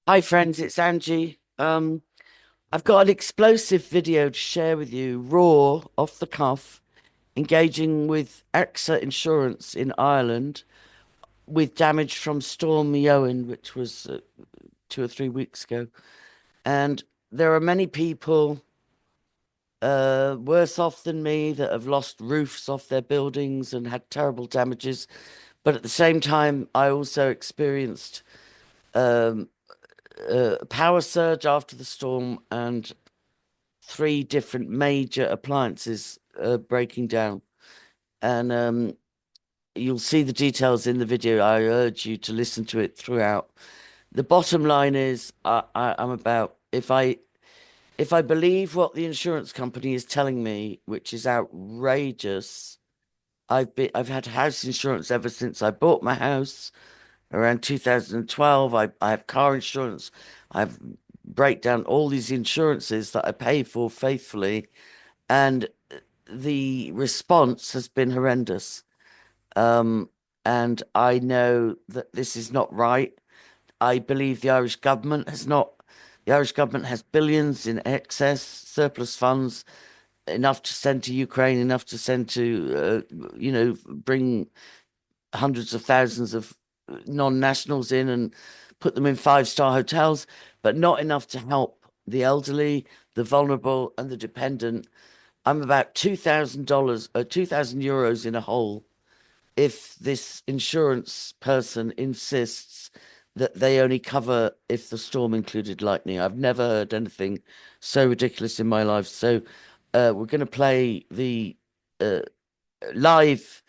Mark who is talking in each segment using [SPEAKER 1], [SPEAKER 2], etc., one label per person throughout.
[SPEAKER 1] Hi friends, it's Angie. I've got an explosive video to share with you, raw, off the cuff, engaging with AXA insurance in Ireland with damage from Storm Eowyn, which was 2 or 3 weeks ago. And there are many people worse off than me that have lost roofs off their buildings and had terrible damages. But at the same time, I also experienced um, a power surge after the storm and three different major appliances breaking down. And you'll see the details in the video. I urge you to listen to it throughout. The bottom line is, I'm about if I believe what the insurance company is telling me, which is outrageous. I've had house insurance ever since I bought my house around 2012. I have car insurance. I've break down all these insurances that I pay for faithfully, and the response has been horrendous. Um, and I know that this is not right. I believe the Irish government has billions in excess surplus funds, enough to send to Ukraine, enough to send to, bring hundreds of thousands of non-nationals in and put them in five-star hotels, but not enough to help the elderly, the vulnerable, and the dependent. I'm about $2,000, 2,000 euros in a hole if this insurance person insists that they only cover if the storm included lightning. I've never heard anything so ridiculous in my life. So we're going to play the uh, live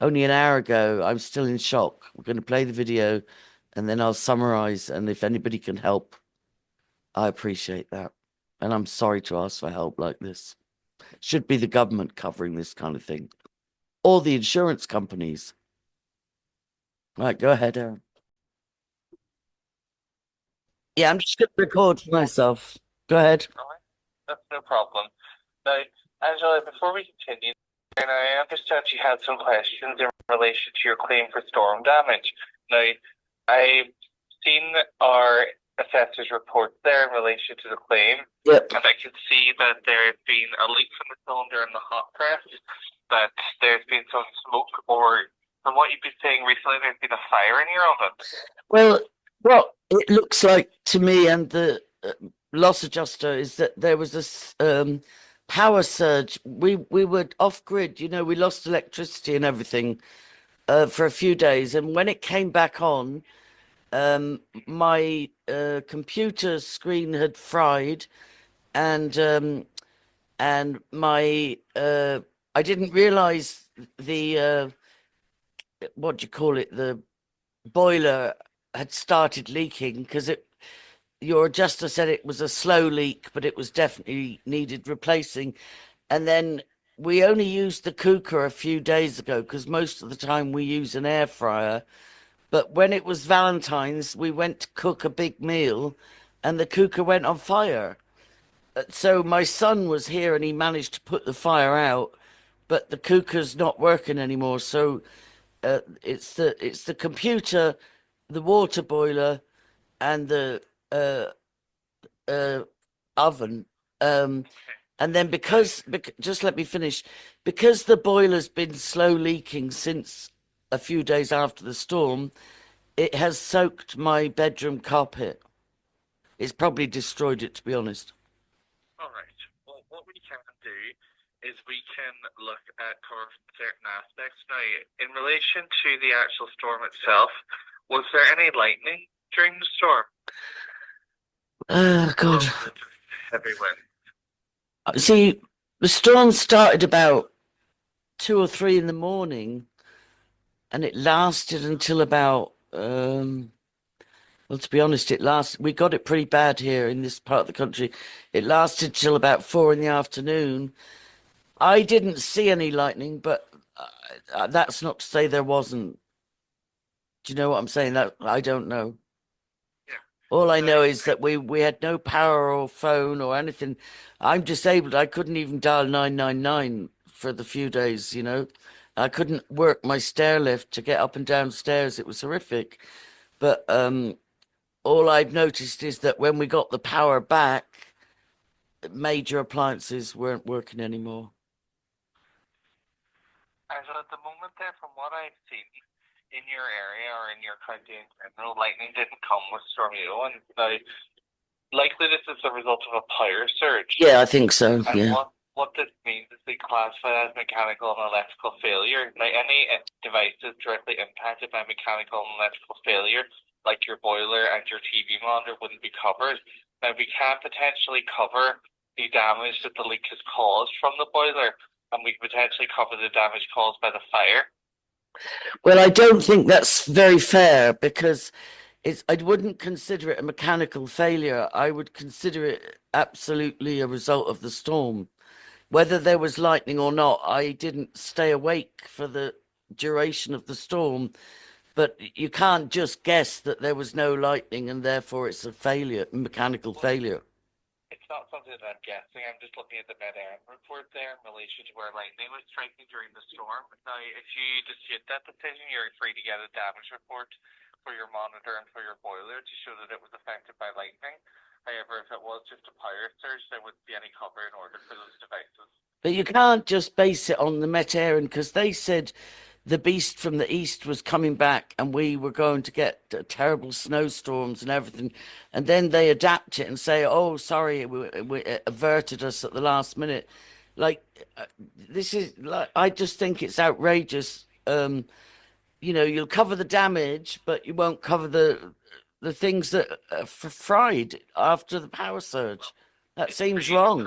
[SPEAKER 1] only an hour ago. I'm still in shock. We're going to play the video and then I'll summarize. And if anybody can help, I appreciate that. And I'm sorry to ask for help like this. Should be the government covering this kind of thing or the insurance companies. Right, go ahead, Aaron. Yeah, I'm just going to record for myself. Go ahead.
[SPEAKER 2] Alright, that's no problem. Now, Angela, before we continue, and I understand you had some questions in relation to your claim for storm damage. Now, I've seen our assessor's report there in relation to the claim,
[SPEAKER 1] Yep.
[SPEAKER 2] and I can see that there has been a leak from the cylinder in the hot press, that there's been some smoke, or from what you've been saying recently, there's been a fire in your oven.
[SPEAKER 1] Well, what it looks like to me and the loss adjuster is that there was this power surge. We were off grid, we lost electricity and everything for a few days, and when it came back on, my computer screen had fried, and my I didn't realize the what do you call it, the boiler had started leaking because it your adjuster said it was a slow leak, but it was definitely needed replacing. And then we only used the cooker a few days ago because most of the time we use an air fryer. But when it was Valentine's, we went to cook a big meal and the cooker went on fire. So my son was here and he managed to put the fire out, but the cooker's not working anymore. So it's the computer, the water boiler, and the uh, uh, oven. Um, and then just let me finish, because the boiler's been slow leaking since a few days after the storm, it has soaked my bedroom carpet. It's probably destroyed it, to be honest.
[SPEAKER 2] All right. Well, what we can do is we can look at cover certain aspects. Now, in relation to the actual storm itself, was there any lightning during the storm?
[SPEAKER 1] Oh,
[SPEAKER 2] Or
[SPEAKER 1] God.
[SPEAKER 2] was it just heavy wind?
[SPEAKER 1] See, the storm started about 2 or 3 in the morning and it lasted until about well, to be honest, we got it pretty bad here in this part of the country. It lasted till about 4 in the afternoon. I didn't see any lightning, but that's not to say there wasn't. Do you know what I'm saying? That I don't know.
[SPEAKER 2] Yeah.
[SPEAKER 1] All I
[SPEAKER 2] Now,
[SPEAKER 1] know is that we had no power or phone or anything. I'm disabled. I couldn't even dial 999 for the few days. I couldn't work my stair lift to get up and down stairs. It was horrific. But all I've noticed is that when we got the power back, major appliances weren't working anymore.
[SPEAKER 2] Angela, at the moment there, from what I've seen in your area or in your county in general, lightning didn't come with Storm Eowyn. Now, likely this is the result of a power surge.
[SPEAKER 1] Yeah, I think so.
[SPEAKER 2] And
[SPEAKER 1] Yeah.
[SPEAKER 2] what this means is they classify as mechanical and electrical failure. Now, any devices directly impacted by mechanical and electrical failure, like your boiler and your TV monitor, wouldn't be covered. Now, we can potentially cover the damage that the leak has caused from the boiler, and we can potentially cover the damage caused by the fire.
[SPEAKER 1] Well, I don't think that's very fair because I wouldn't consider it a mechanical failure. I would consider it absolutely a result of the storm. Whether there was lightning or not, I didn't stay awake for the duration of the storm, but you can't just guess that there was no lightning and therefore it's a failure, mechanical failure.
[SPEAKER 2] It's not something that I'm guessing. I'm just looking at the Met-Aaron report there in relation to where lightning was striking during the storm. Now, if you dispute that decision, you're free to get a damage report for your monitor and for your boiler to show that it was affected by lightning. However, if it was just a power surge, there wouldn't be any cover in order for those devices.
[SPEAKER 1] But you can't just base it on the Met-Aaron because they said the beast from the east was coming back and we were going to get terrible snowstorms and everything. And then they adapt it and say, oh, sorry, it averted us at the last minute. Like, this is like, I just think it's outrageous. You'll cover the damage, but you won't cover the things that are fried after the power surge. That seems wrong.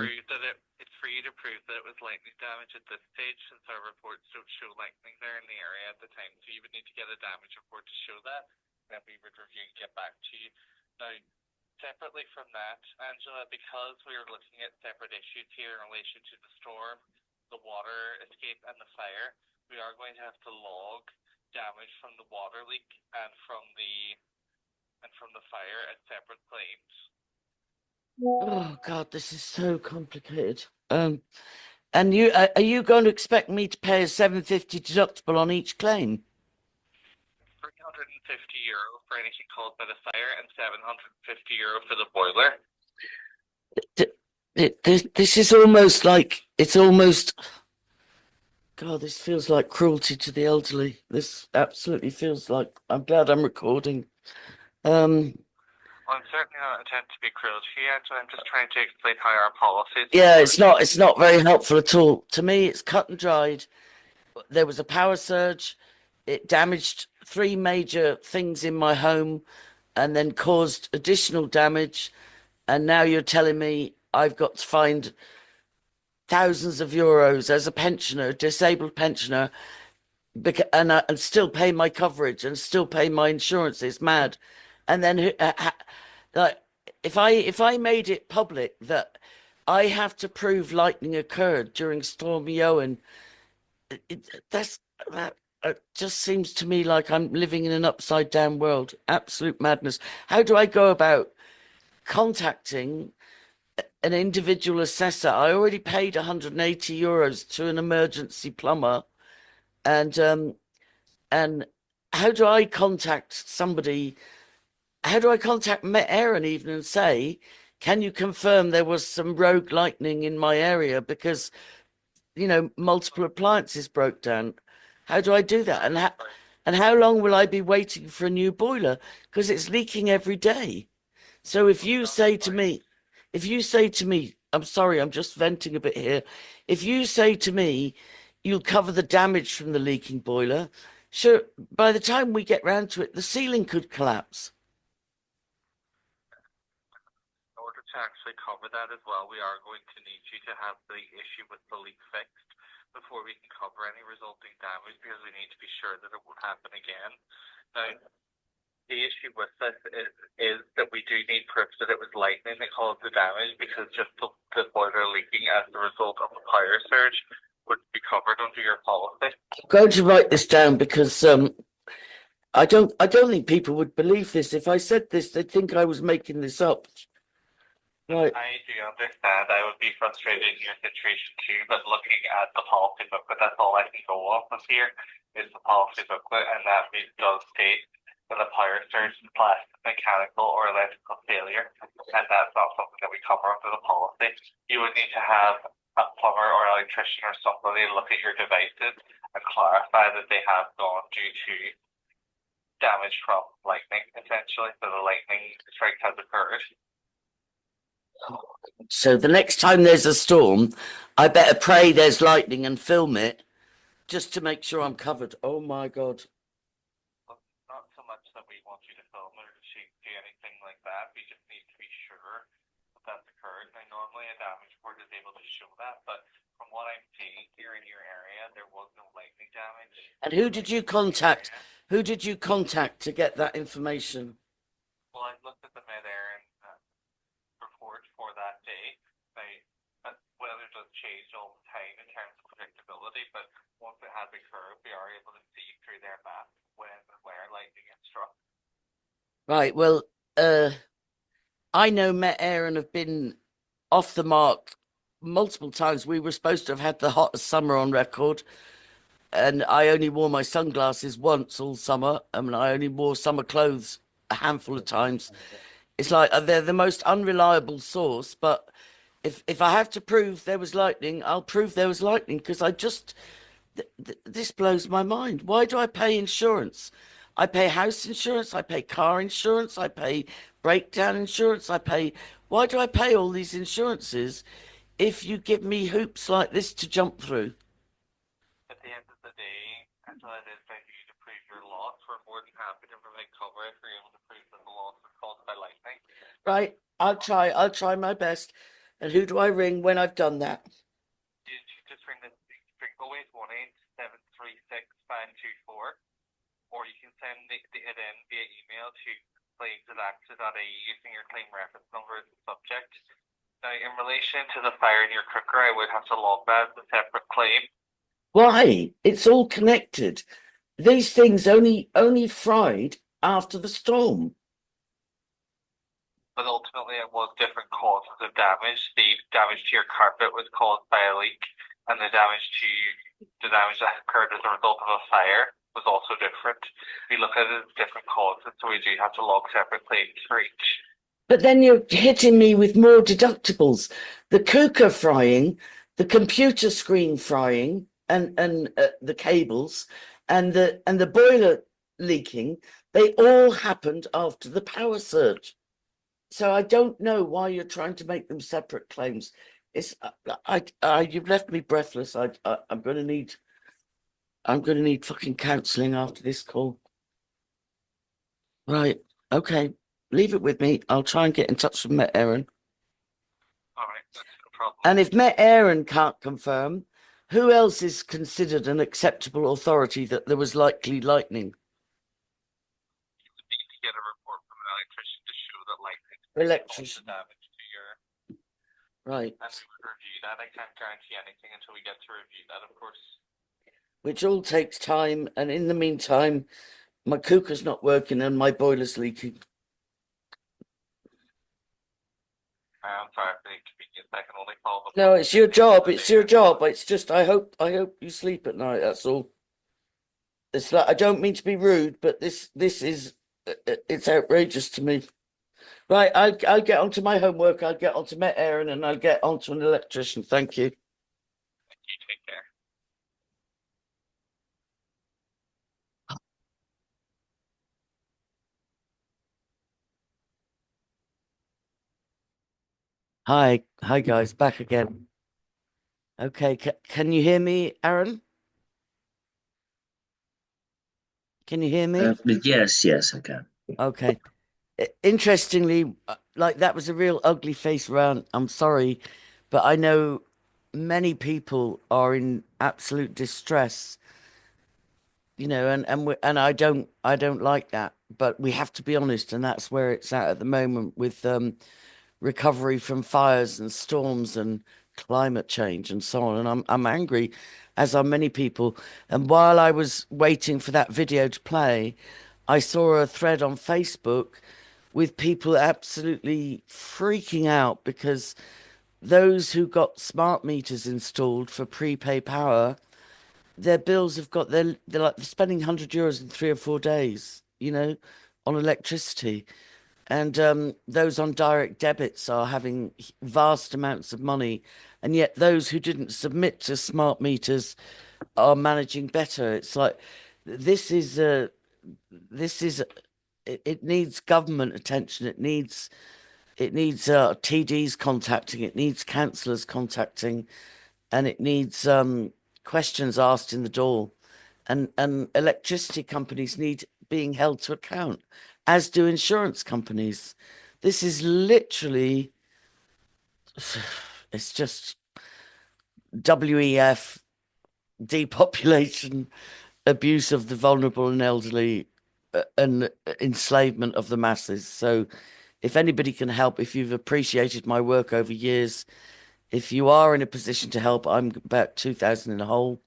[SPEAKER 2] It's for you to prove that it was lightning damage at this stage, since our reports don't show lightning there in the area at the time. So you would need to get a damage report to show that, and then we would review and get back to you. Now, separately from that, Angela, because we are looking at separate issues here in relation to the storm, the water escape, and the fire, we are going to have to log damage from the water leak and from the fire at separate claims.
[SPEAKER 1] Oh God, this is so complicated. And are you going to expect me to pay a €750 deductible on each claim?
[SPEAKER 2] €350 for anything caused by the fire and €750 for the boiler.
[SPEAKER 1] This is almost like God, this feels like cruelty to the elderly. This absolutely feels like I'm glad I'm recording.
[SPEAKER 2] Well, I'm certainly not intending to be cruel to you, Angela. I'm just trying to explain how our policies.
[SPEAKER 1] Yeah, it's not very helpful at all. To me, it's cut and dried. There was a power surge. It damaged 3 major things in my home and then caused additional damage. And now you're telling me I've got to find thousands of euros as a pensioner, disabled pensioner, and still pay my coverage and still pay my insurance. It's mad. And then like if I made it public that I have to prove lightning occurred during Storm Eowyn, that just seems to me like I'm living in an upside down world. Absolute madness. How do I go about contacting an individual assessor? I already paid €180 to an emergency plumber, and how do I contact somebody? How do I contact Met-Aaron even and say, can you confirm there was some rogue lightning in my area because, multiple appliances broke down? How do I do that? And how long will I be waiting for a new boiler? Because it's leaking every day. So if you say to me, I'm sorry, I'm just venting a bit here. If you say to me, you'll cover the damage from the leaking boiler, sure, by the time we get round to it, the ceiling could collapse.
[SPEAKER 2] In order to actually cover that as well, we are going to need you to have the issue with the leak fixed before we can cover any resulting damage, because we need to be sure that it won't happen again. Now, the issue with this is that we do need proof that it was lightning that caused the damage, because just the boiler leaking as a result of a power surge would be covered under your policy.
[SPEAKER 1] I'm going to write this down because I don't think people would believe this. If I said this, they'd think I was making this up. Right.
[SPEAKER 2] I do understand. I would be frustrated in your situation too, but looking at the policy booklet, that's all I can go off of here is the policy booklet, and that does state with a power surge, plastic, mechanical, or electrical failure, and that's not something that we cover under the policy. You would need to have a plumber or electrician or somebody look at your devices and clarify that they have gone due to damage from lightning, essentially. So the lightning strike has occurred.
[SPEAKER 1] So the next time there's a storm, I better pray there's lightning and film it just to make sure I'm covered. Oh my God.
[SPEAKER 2] Not so much that we want you to film it or to do anything like that. We just need to be sure that that's occurred. Now, normally a damage report is able to show that, but from what I'm seeing here in your area, there was no lightning damage.
[SPEAKER 1] And who did you contact? Who did you contact to get that information?
[SPEAKER 2] Well, I looked at the mid-air report for that day. Weather does change all the time in terms of predictability, but once it has occurred, we are able to see through their map when and where lightning is struck.
[SPEAKER 1] Right. Well, I know Met Aaron have been off the mark multiple times. We were supposed to have had the hottest summer on record, and I only wore my sunglasses once all summer. I mean, I only wore summer clothes a handful of times. It's like they're the most unreliable source, but if I have to prove there was lightning, I'll prove there was lightning because this blows my mind. Why do I pay insurance? I pay house insurance, I pay car insurance, I pay breakdown insurance, why do I pay all these insurances if you give me hoops like this to jump through?
[SPEAKER 2] At the end of the day, until it is time for you to prove your loss, we're more than happy to provide cover if you're able to prove that the loss was caused by lightning.
[SPEAKER 1] Right, I'll try my best. And who do I ring when I've done that?
[SPEAKER 2] You just ring always 1-8736524, or you can send it in via email to claims@axa.ie using your claim reference number as the subject. Now, in relation to the fire in your cooker, I would have to log that as a separate claim.
[SPEAKER 1] Why? It's all connected. These things only fried after the storm.
[SPEAKER 2] But ultimately it was different causes of damage. The damage to your carpet was caused by a leak, and the damage that occurred as a result of a fire was also different. We look at it as different causes, so we do have to log separate claims for each.
[SPEAKER 1] But then you're hitting me with more deductibles. The cooker frying, the computer screen frying, and the cables, and the boiler leaking, they all happened after the power surge. So I don't know why you're trying to make them separate claims. You've left me breathless. I'm going to need fucking counselling after this call. Right. Okay. Leave it with me. I'll try and get in touch with Met Aaron.
[SPEAKER 2] All right, that's no problem.
[SPEAKER 1] And if Met Aaron can't confirm, who else is considered an acceptable authority that there was likely lightning?
[SPEAKER 2] You would need to get a report from an electrician to show that lightning
[SPEAKER 1] Electrician.
[SPEAKER 2] caused the damage to your.
[SPEAKER 1] Right.
[SPEAKER 2] And we would review that. I can't guarantee anything until we get to review that, of course.
[SPEAKER 1] Which all takes time, and in the meantime, my cooker's not working and my boiler's leaking.
[SPEAKER 2] I'm sorry for the inconvenience. I can only follow the.
[SPEAKER 1] No, it's your job. It's your job. It's just I hope you sleep at night. That's all. It's like I don't mean to be rude, but this is it's outrageous to me. Right, I'll get onto my homework. I'll get onto Met Aaron and I'll get onto an electrician. Thank you.
[SPEAKER 2] You take care.
[SPEAKER 1] Hi guys, back again. Okay, can you hear me, Aaron? Can you hear me?
[SPEAKER 3] Yes, I can.
[SPEAKER 1] Okay. Interestingly, like that was a real ugly face rant. I'm sorry, but I know many people are in absolute distress, and I don't like that, but we have to be honest, and that's where it's at the moment with recovery from fires and storms and climate change and so on. And I'm angry, as are many people. And while I was waiting for that video to play, I saw a thread on Facebook with people absolutely freaking out because those who got smart meters installed for prepay power, their bills have got they're spending €100 in 3 or 4 days. you know, on electricity. And those on direct debits are having vast amounts of money. And yet those who didn't submit to smart meters are managing better. It's like this is this is it needs government attention. It needs TDs contacting. It needs councillors contacting, and it needs questions asked in the door. And electricity companies need being held to account, as do insurance companies. This is literally, it's just WEF, depopulation, abuse of the vulnerable and elderly, and enslavement of the masses. So, if anybody can help, if you've appreciated my work over years, if you are in a position to help, I'm about 2,000 in a hole,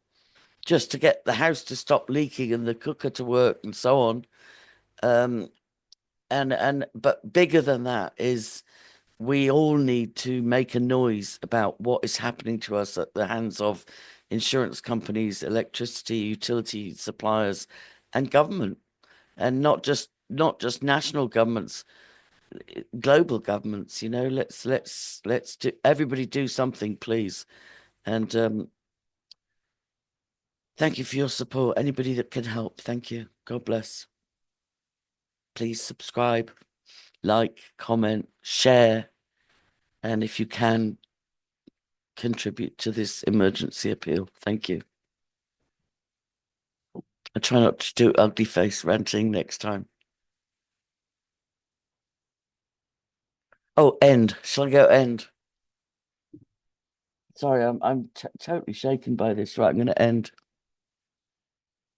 [SPEAKER 1] just to get the house to stop leaking and the cooker to work and so on. Um, but bigger than that is we all need to make a noise about what is happening to us at the hands of insurance companies, electricity, utility suppliers, and government, and not just national governments, global governments. Let's do everybody do something, please. And thank you for your support. Anybody that can help, thank you. God bless. Please subscribe, like, comment, share, and if you can, contribute to this emergency appeal. Thank you. I try not to do ugly face ranting next time. Oh, end. Shall I go end? Sorry, I'm totally shaken by this. Right, I'm going to end.